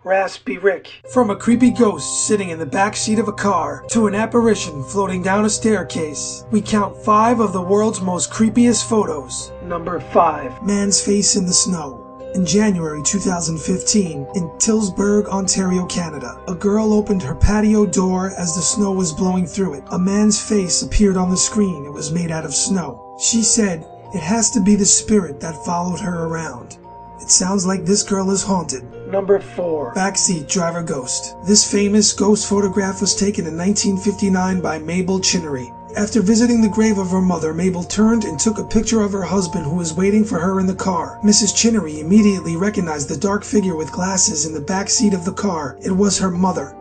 Raspy Rick. From a creepy ghost sitting in the back seat of a car to an apparition floating down a staircase, we count 5 of the world's most creepiest photos. Number 5. Man's face in the snow. In January 2015, in Tillsburg, Ontario, Canada, a girl opened her patio door as the snow was blowing through it. A man's face appeared on the screen. It was made out of snow. She said, "It has to be the spirit that followed her around." It sounds like this girl is haunted. Number 4. Backseat driver ghost. This famous ghost photograph was taken in 1959 by Mabel Chinnery. After visiting the grave of her mother, Mabel turned and took a picture of her husband who was waiting for her in the car. Mrs. Chinnery immediately recognized the dark figure with glasses in the back seat of the car. It was her mother.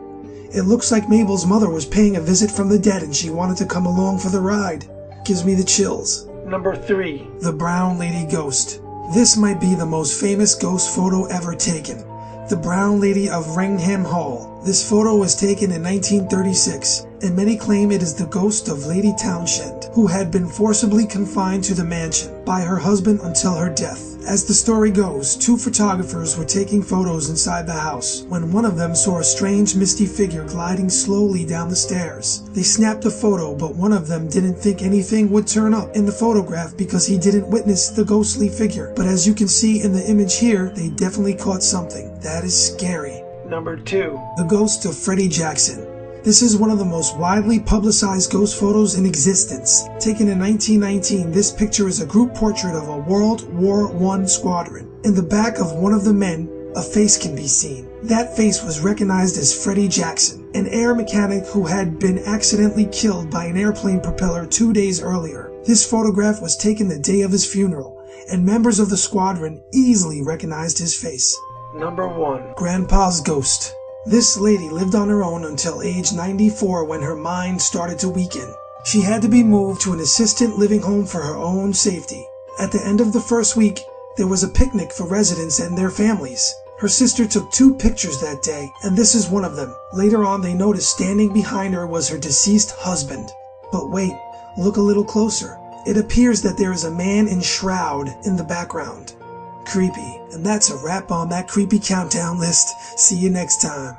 It looks like Mabel's mother was paying a visit from the dead and she wanted to come along for the ride. Gives me the chills. Number 3. The Brown Lady Ghost. This might be the most famous ghost photo ever taken. The Brown Lady of Raynham Hall. This photo was taken in 1936, and many claim it is the ghost of Lady Townshend, who had been forcibly confined to the mansion by her husband until her death. As the story goes, 2 photographers were taking photos inside the house when one of them saw a strange misty figure gliding slowly down the stairs. They snapped a photo, but one of them didn't think anything would turn up in the photograph because he didn't witness the ghostly figure. But as you can see in the image here, they definitely caught something. That is scary. Number 2. The Ghost of Freddie Jackson. This is one of the most widely publicized ghost photos in existence. Taken in 1919, this picture is a group portrait of a World War I squadron. In the back of one of the men, a face can be seen. That face was recognized as Freddie Jackson, an air mechanic who had been accidentally killed by an airplane propeller 2 days earlier. This photograph was taken the day of his funeral, and members of the squadron easily recognized his face. Number 1. Grandpa's Ghost. This lady lived on her own until age 94 when her mind started to weaken. She had to be moved to an assisted living home for her own safety. At the end of the first week, there was a picnic for residents and their families. Her sister took 2 pictures that day, and this is one of them. Later on, they noticed standing behind her was her deceased husband. But wait, look a little closer. It appears that there is a man in shroud in the background. Creepy. And that's a wrap on that creepy countdown list. See you next time.